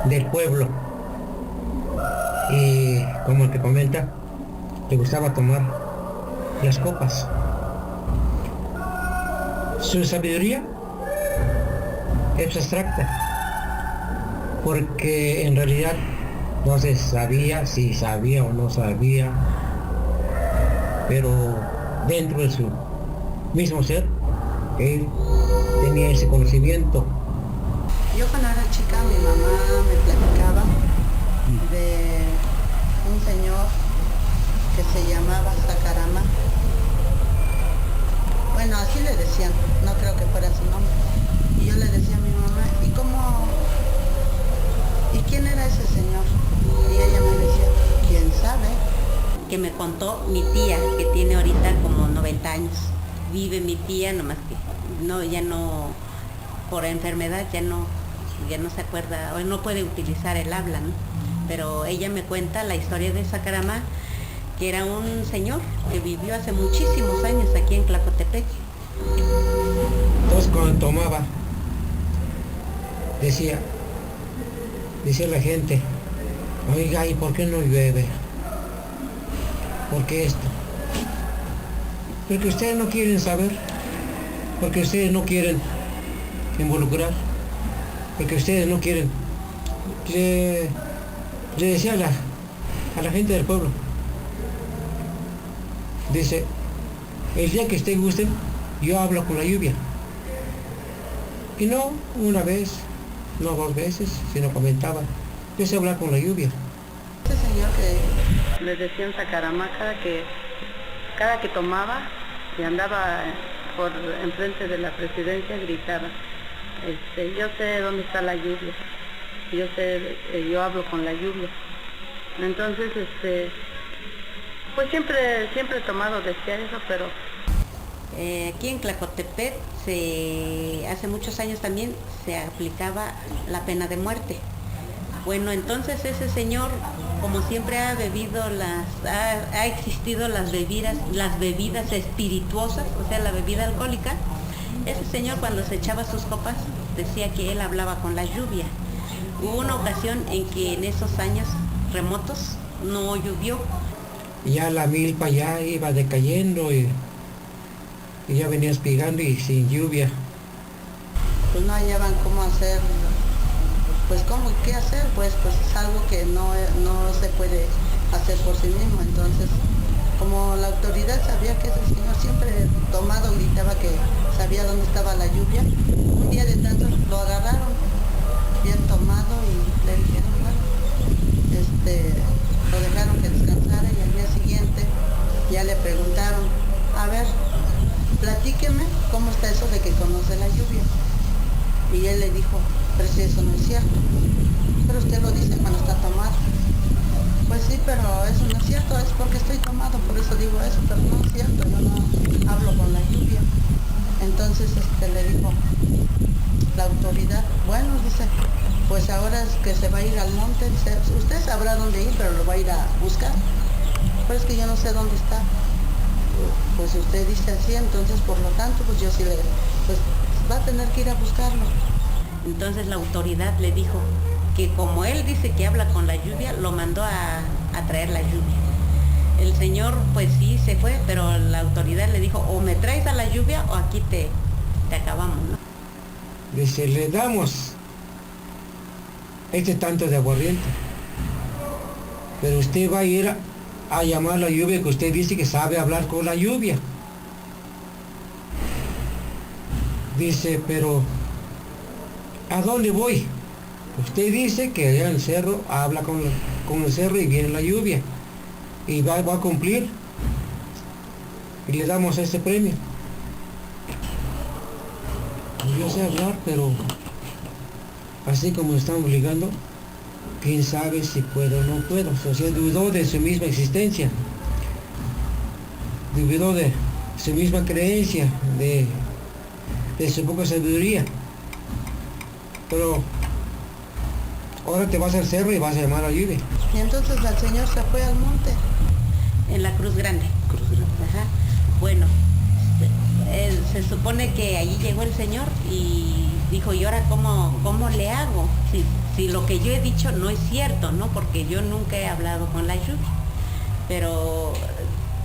del pueblo. Y como te comenta, le gustaba tomar las copas. Su sabiduría es abstracta, porque en realidad no se sabía si sabía o no sabía, pero dentro de su mismo ser, él tenía ese conocimiento. Yo cuando era chica, mi mamá me platicaba de un señor que se llamaba Sacarama. Bueno, así le decían, no creo que fuera su nombre. Y yo le decía a mi mamá, ¿y quién era ese señor? Y ella me decía, ¿quién sabe? Que me contó mi tía, que tiene ahorita como 90 años. Vive mi tía, nomás que ya no, por enfermedad ya no se acuerda, o no puede utilizar el habla, ¿no? Pero ella me cuenta la historia de Sacarama, que era un señor que vivió hace muchísimos años aquí en Tlacotepec. Entonces cuando tomaba, decía la gente, oiga, ¿y por qué no llueve? ¿Por qué esto? Porque ustedes no quieren saber, porque ustedes no quieren involucrar, porque ustedes no quieren. Le decía a la gente del pueblo, dice, el día que ustedes gusten, yo hablo con la lluvia. Y no una vez, no dos veces, sino comentaba, yo sé hablar con la lluvia. Este señor que le decían Sacarama, cada que tomaba y andaba por enfrente de la presidencia, gritaba, yo sé dónde está la lluvia, yo hablo con la lluvia. Entonces, pues siempre he tomado, decía eso, pero aquí en Tlacotepec hace muchos años también se aplicaba la pena de muerte. Bueno, entonces ese señor, como siempre ha existido las bebidas espirituosas, o sea, la bebida alcohólica, ese señor cuando se echaba sus copas decía que él hablaba con la lluvia. Hubo una ocasión en que en esos años remotos no llovió. Ya la milpa ya iba decayendo y ya venía espigando y sin lluvia. Pues no hallaban cómo hacer, pues qué hacer, pues es algo que no se puede hacer por sí mismo. Entonces, como la autoridad sabía que ese señor siempre tomado gritaba que sabía dónde estaba la lluvia, un día de tantos lo agarraron bien tomado y le dijeron, lo dejaron que descansara y al día siguiente ya le preguntaron, a ver, platíqueme cómo está eso de que conoce la lluvia. Y él le dijo, pero si eso no es cierto, pero usted lo dice cuando está tomado. Pues sí, pero eso no es cierto, es porque estoy tomado, por eso digo eso, pero no es cierto, yo no hablo con la lluvia. Entonces le dijo la autoridad, bueno, dice, pues ahora es que se va a ir al monte, dice, usted sabrá dónde ir, pero lo va a ir a buscar. Pero es que yo no sé dónde está. Pues usted dice así, entonces por lo tanto, pues yo sí pues va a tener que ir a buscarlo. Entonces la autoridad le dijo que como él dice que habla con la lluvia, lo mandó a traer la lluvia. El señor pues sí se fue, pero la autoridad le dijo, o me traes a la lluvia o aquí te acabamos, ¿no? Dice, le damos tanto de aguardiente, pero usted va a ir a llamar a la lluvia, que usted dice que sabe hablar con la lluvia. Dice, pero ¿a dónde voy? Usted dice que allá en el cerro habla con el cerro y viene la lluvia y va a cumplir y le damos ese premio. Yo sé hablar, pero así como me están obligando, quién sabe si puedo o no puedo. O sea, dudó de su misma existencia, dudó de su misma creencia, de su poca sabiduría. Pero ahora te vas al cerro y vas a llamar a la lluvia. Y entonces el señor se fue al monte. En la Cruz Grande. Cruz Grande. Ajá. Bueno, Se supone que allí llegó el señor y dijo, ¿y ahora cómo le hago? Si lo que yo he dicho no es cierto, ¿no? Porque yo nunca he hablado con la lluvia. Pero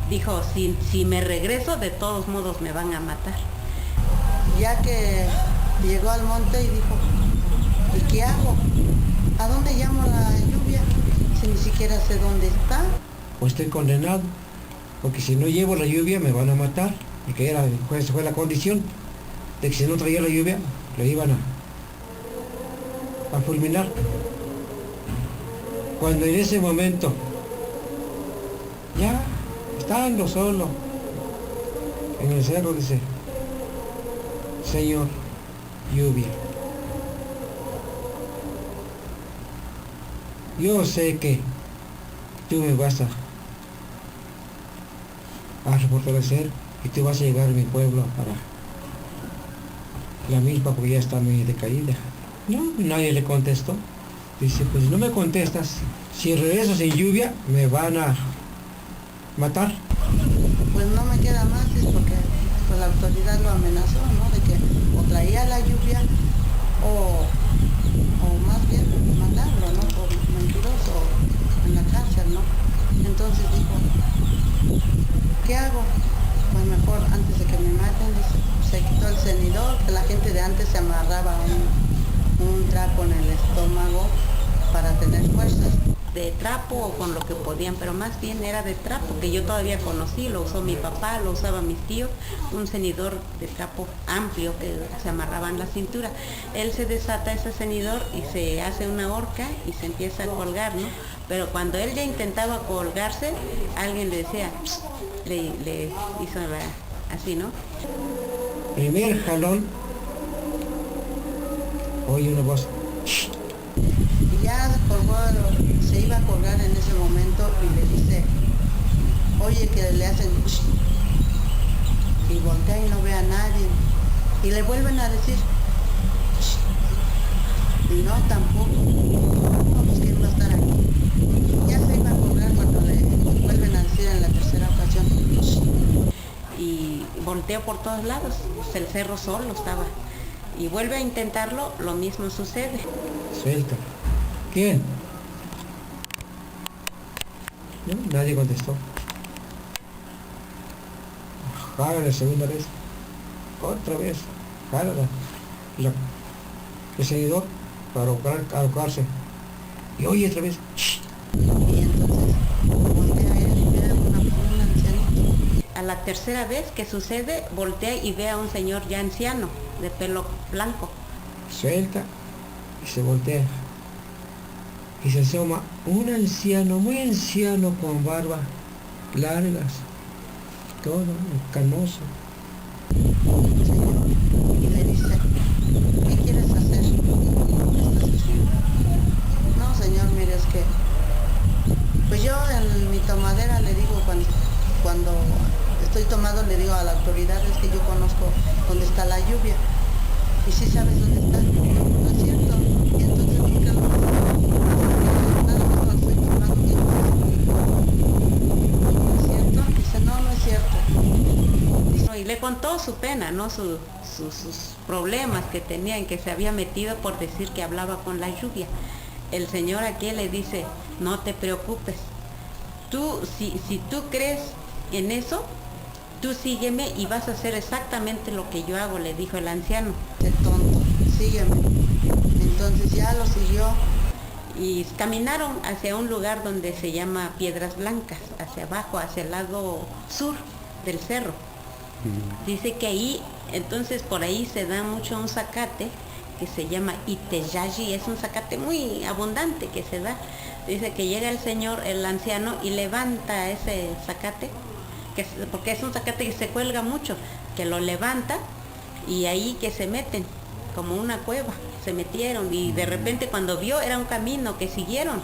dijo, si me regreso, de todos modos me van a matar. Ya que llegó al monte y dijo, ¿y qué hago? ¿A dónde llamo a la lluvia? Si ni siquiera sé dónde está. Pues estoy condenado, porque si no llevo la lluvia me van a matar, porque esa fue la condición, de que si no traía la lluvia, le iban a fulminar. Cuando en ese momento, ya estando solo en el cerro, dice, Señor, lluvia, yo sé que tú me vas a fortalecer y tú vas a llegar a mi pueblo para la milpa, porque ya está muy decaída. No, nadie le contestó. Dice, pues si no me contestas, si regreso sin lluvia, me van a matar. Pues no me queda más, es porque pues, la autoridad lo amenazó, ¿no? De que o traía la lluvia o más bien matarlo, ¿no? Por mentiroso en la cárcel, ¿no? Entonces dijo, ¿qué hago? Pues mejor antes de que me maten, se quitó el cenidor, que la gente de antes se amarraba un trapo en el estómago para tener fuerzas. De trapo o con lo que podían, pero más bien era de trapo, que yo todavía conocí, lo usó mi papá, lo usaban mis tíos, un cenidor de trapo amplio que se amarraba en la cintura. Él se desata ese cenidor y se hace una horca y se empieza a colgar, ¿no? Pero cuando él ya intentaba colgarse, alguien le decía, le hizo así, ¿no? Primer jalón, oye una voz. Y ya se iba a colgar en ese momento y le dice, oye, que le hacen y voltea y no ve a nadie. Y le vuelven a decir, y no, tampoco. No, pues quién va a estar aquí. Ya se iba a colgar cuando le vuelven a decir en la tercera ocasión. Y volteó por todos lados, el cerro solo estaba. Y vuelve a intentarlo, lo mismo sucede. Suelta. ¿Quién? No, nadie contestó. Jala la segunda vez. Otra vez. Jala el seguidor para ahogarse. Y oye otra vez. Y entonces voltea él y ve a una ancianita. A la tercera vez que sucede, voltea y ve a un señor ya anciano, de pelo blanco. Suelta y se voltea. Y se asoma un anciano, muy anciano, con barba largas, todo canoso. Y le dice, ¿qué quieres hacer? No, señor, mire, es que pues yo en mi tomadera le digo cuando estoy tomado, le digo a la autoridad, es que yo conozco dónde está la lluvia. Y si sabes dónde está, no es cierto. Y entonces nunca lo nada más cuando estoy tomando digo, ¿no es cierto? Dice, no es cierto. Y le contó su pena, ¿no? Sus problemas que tenía, en que se había metido por decir que hablaba con la lluvia. El señor aquí le dice, no te preocupes. Tú, si tú crees en eso, tú sígueme y vas a hacer exactamente lo que yo hago, le dijo el anciano. Qué tonto, sígueme. Entonces ya lo siguió. Y caminaron hacia un lugar donde se llama Piedras Blancas, hacia abajo, hacia el lado sur del cerro. Dice que ahí, entonces por ahí se da mucho un zacate que se llama Iteyayi, es un zacate muy abundante que se da. Dice que llega el señor, el anciano, y levanta ese zacate, porque es un zacate que se cuelga mucho, que lo levanta y ahí que se meten, como una cueva, se metieron y de repente cuando vio era un camino que siguieron.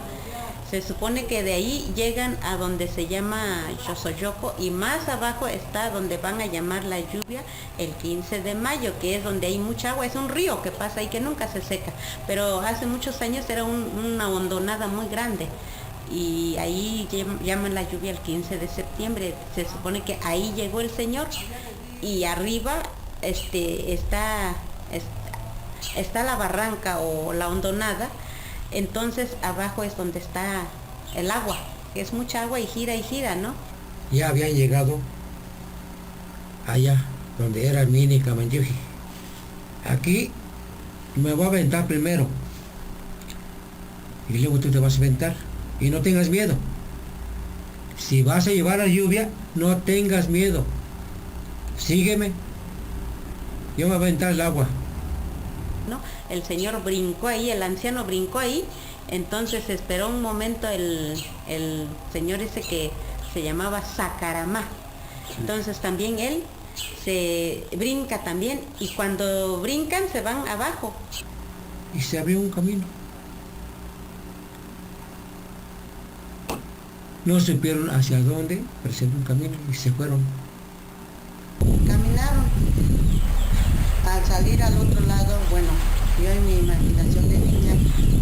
Se supone que de ahí llegan a donde se llama Xosoyoco y más abajo está donde van a llamar la lluvia el 15 de mayo, que es donde hay mucha agua, es un río que pasa ahí que nunca se seca, pero hace muchos años era una hondonada muy grande. Y ahí llaman la lluvia el 15 de septiembre, se supone que ahí llegó el señor y arriba está la barranca o la hondonada, entonces abajo es donde está el agua, que es mucha agua y gira, ¿no? Ya habían llegado allá, donde era Mini Camanyuji. Aquí me voy a aventar primero. Y luego tú te vas a aventar. Y no tengas miedo. Si vas a llevar la lluvia, no tengas miedo. Sígueme. Yo me voy a aventar el agua. ¿No? El señor brincó ahí, el anciano brincó ahí, entonces esperó un momento el señor ese que se llamaba Sacaramá. Entonces también él se brinca también, y cuando brincan se van abajo. Y se abrió un camino. No supieron hacia dónde, pero se abrió un camino y se fueron. Caminaron. Al salir al otro lado, bueno, yo en mi imaginación de niña,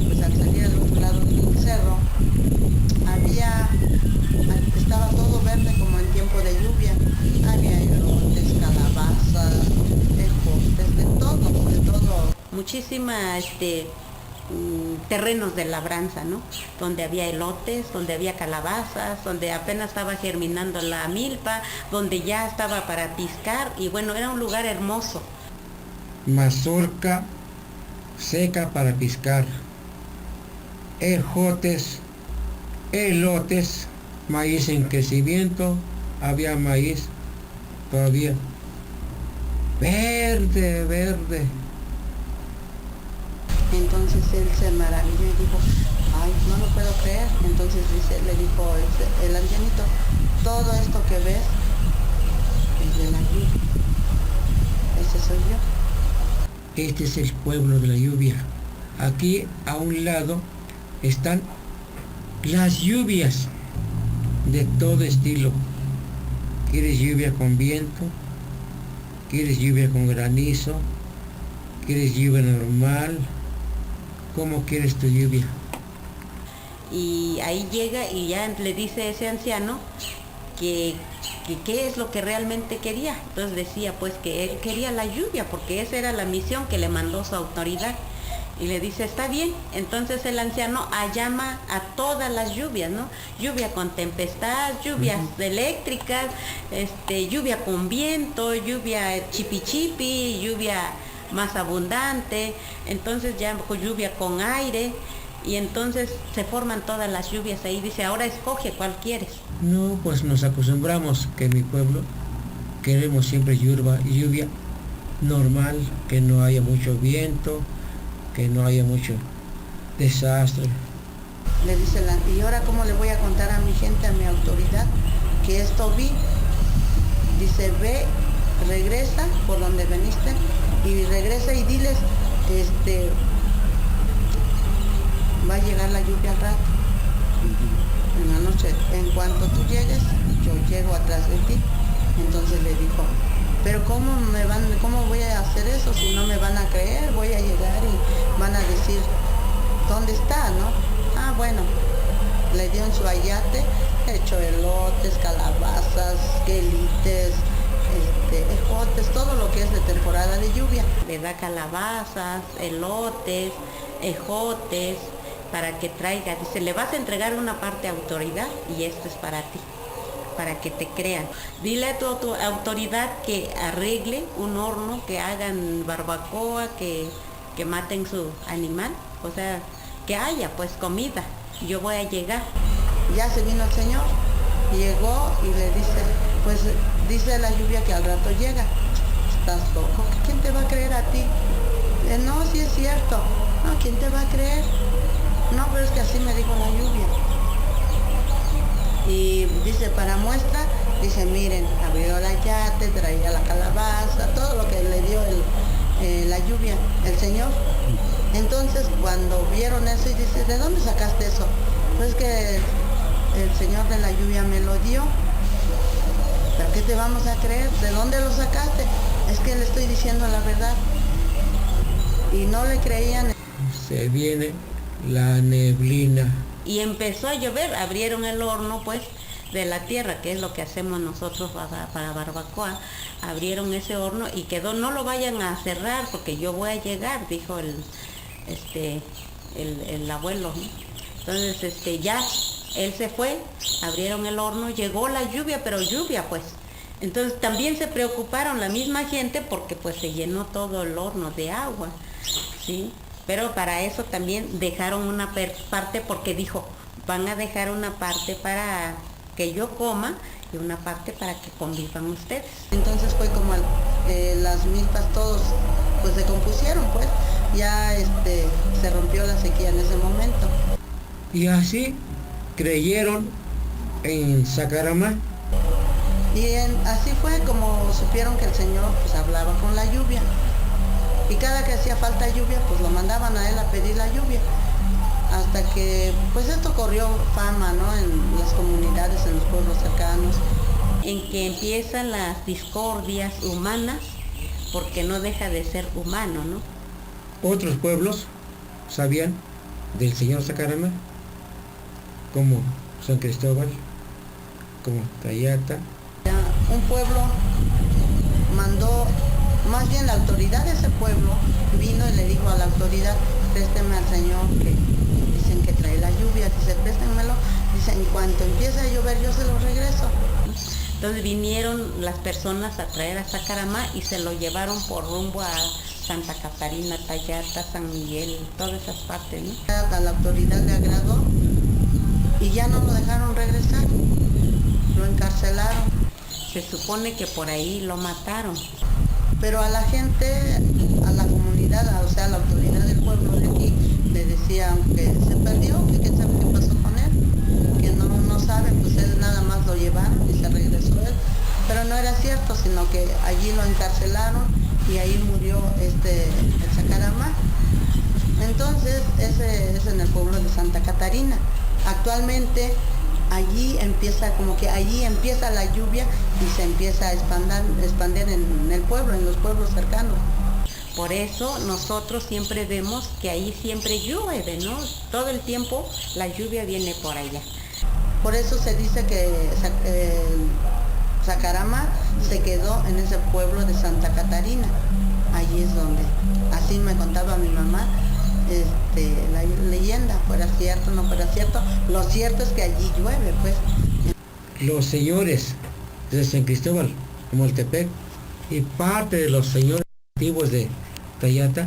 pues al salir al otro lado del cerro, estaba todo verde como en tiempo de lluvia. Había elotes, calabazas, ejotes, de todo. Muchísimas terrenos de labranza, ¿no? Donde había elotes, donde había calabazas, donde apenas estaba germinando la milpa, donde ya estaba para piscar, y bueno, era un lugar hermoso. Mazorca seca para piscar, ejotes, elotes, maíz en crecimiento, había maíz todavía verde. Entonces él se maravilló y dijo, ay, no lo puedo creer. Entonces le dijo el ancianito, todo esto que ves es de la lluvia. Ese soy yo. Este es el pueblo de la lluvia. Aquí a un lado están las lluvias de todo estilo. ¿Quieres lluvia con viento? ¿Quieres lluvia con granizo? ¿Quieres lluvia normal? ¿Cómo quieres tu lluvia? Y ahí llega y ya le dice ese anciano que qué es lo que realmente quería. Entonces decía pues que él quería la lluvia, porque esa era la misión que le mandó su autoridad. Y le dice, está bien. Entonces el anciano llama a todas las lluvias, ¿no? Lluvia con tempestad, lluvias eléctricas, lluvia con viento, lluvia chipi, lluvia más abundante, entonces ya lluvia con aire, y entonces se forman todas las lluvias ahí. Dice, ahora escoge cuál quieres. No, pues nos acostumbramos que en mi pueblo queremos siempre lluvia normal, que no haya mucho viento, que no haya mucho desastre. Le dice, ¿y ahora cómo le voy a contar a mi gente, a mi autoridad, que esto vi? Dice, ve, regresa por donde veniste, y regresa y diles, va a llegar la lluvia al rato, en la noche. En cuanto tú llegues, yo llego atrás de ti. Entonces le dijo, pero ¿cómo voy a hacer eso si no me van a creer? Voy a llegar y van a decir, ¿dónde está, no? Ah, bueno, le dio en su ayate, hecho elotes, calabazas, quelites, ejotes, todo lo que es de temporada de lluvia. Le da calabazas, elotes, ejotes, para que traiga. Dice, le vas a entregar una parte a autoridad y esto es para ti, para que te crean. Dile a tu autoridad que arregle un horno, que hagan barbacoa, que maten su animal, o sea, que haya pues comida. Yo voy a llegar. Ya se vino el señor, llegó y le dice, pues dice la lluvia que al rato llega. Estás loco, ¿quién te va a creer a ti? No, sí es cierto. No, ¿quién te va a creer? No, pero es que así me dijo la lluvia. Y dice, para muestra, dice, miren, abrió la yate, traía la calabaza, todo lo que le dio la lluvia, el señor. Entonces, cuando vieron eso, y dice, ¿de dónde sacaste eso? Pues que el señor de la lluvia me lo dio. ¿Pero qué te vamos a creer? ¿De dónde lo sacaste? Es que le estoy diciendo la verdad. Y no le creían. Se viene la neblina. Y empezó a llover, abrieron el horno pues, de la tierra, que es lo que hacemos nosotros para barbacoa. Abrieron ese horno y quedó, no lo vayan a cerrar porque yo voy a llegar, dijo el abuelo, ¿no? Entonces ya él se fue, abrieron el horno, llegó la lluvia, pero lluvia pues. Entonces también se preocuparon la misma gente porque pues se llenó todo el horno de agua, ¿sí? Pero para eso también dejaron una parte porque dijo, van a dejar una parte para que yo coma y una parte para que convivan ustedes. Entonces fue como las milpas todos pues se compusieron pues, ya se rompió la sequía en ese momento. Y así creyeron en Sacaramá. Y así fue como supieron que el Señor pues hablaba con la lluvia. Y cada que hacía falta lluvia, pues lo mandaban a él a pedir la lluvia. Hasta que pues esto corrió fama, ¿no? En las comunidades, en los pueblos cercanos. En que empiezan las discordias humanas, porque no deja de ser humano, ¿no? Otros pueblos sabían del señor Sacaramá, como San Cristóbal, como Tayata. Un pueblo mandó, más bien la autoridad de ese pueblo vino y le dijo a la autoridad, présteme al Señor, que dicen que trae la lluvia, dice, préstemelo, dice, en cuanto empiece a llover yo se lo regreso. Entonces vinieron las personas a traer a Sacaramá y se lo llevaron por rumbo a Santa Catarina, Tayata, San Miguel, todas esas partes, ¿no? A la autoridad le agradó y ya no lo dejaron regresar, lo encarcelaron. Se supone que por ahí lo mataron. Pero a la gente, a la comunidad, o sea, a la autoridad del pueblo de aquí, le decían que se perdió, que quién sabe qué pasó con él, que no saben, pues él nada más lo llevaron y se regresó él. Pero no era cierto, sino que allí lo encarcelaron y ahí murió el Sacaramá. Entonces, ese es en el pueblo de Santa Catarina. Actualmente, allí empieza la lluvia y se empieza a expandir en el pueblo, en los pueblos cercanos. Por eso nosotros siempre vemos que ahí siempre llueve, ¿no? Todo el tiempo la lluvia viene por allá. Por eso se dice que Sacaramá se quedó en ese pueblo de Santa Catarina. Allí es donde, así me contaba mi mamá, la leyenda, fuera cierto, no fuera cierto. Lo cierto es que allí llueve, pues. Los señores de San Cristóbal, Moltepec, y parte de los señores antiguos de Tayata,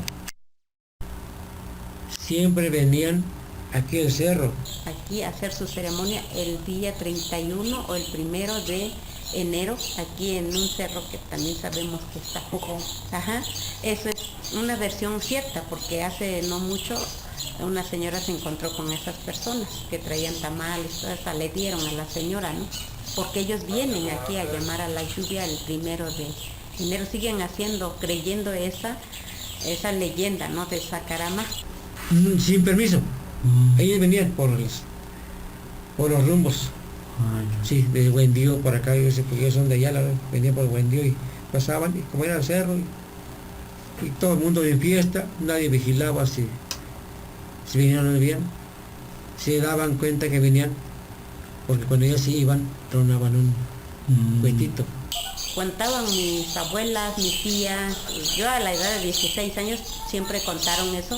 siempre venían aquí al cerro. Aquí a hacer su ceremonia el día 31 o el 1 de enero, aquí en un cerro que también sabemos que está poco. Ajá, eso es una versión cierta, porque hace no mucho una señora se encontró con esas personas que traían tamales, hasta le dieron a la señora, ¿no? Porque ellos vienen aquí a llamar a la lluvia el 1 de enero, siguen creyendo esa leyenda, ¿no? De Sacaramá. Sin permiso. Ellos venían por los rumbos. Sí, de Buendío por acá, yo sé, porque ellos son de allá, venían por Buendío y pasaban, y como era el cerro, y todo el mundo en fiesta, nadie vigilaba si venían o no venían. Se daban cuenta que venían, porque cuando ellos se iban, tronaban un cuetito. Contaban mis abuelas, mis tías, yo a la edad de 16 años siempre contaron eso,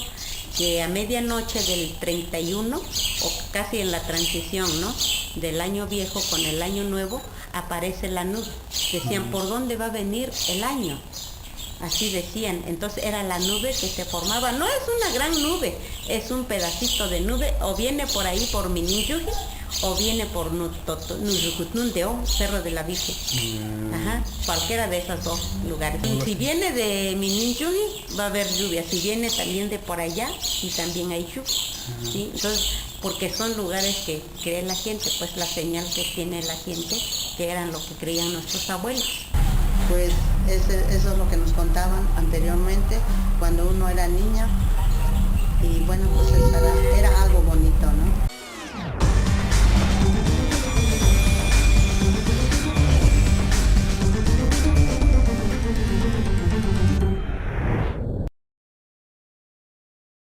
que a medianoche del 31, o casi en la transición, ¿no?, del año viejo con el año nuevo, aparece la nube. Decían, ¿por dónde va a venir el año? Así decían. Entonces era la nube que se formaba. No es una gran nube, es un pedacito de nube, o viene por ahí por Miniyuji, o viene por Nuyucutnundeo, Cerro de la Virgen. Ajá, cualquiera de esos dos lugares. Y si viene de Miniyuji, va a haber lluvia. Si viene también de por allá, y también hay lluvia. ¿Sí? Entonces, porque son lugares que cree la gente, pues la señal que tiene la gente, que eran lo que creían nuestros abuelos. Pues eso es lo que nos contaban anteriormente, cuando uno era niña. Y bueno,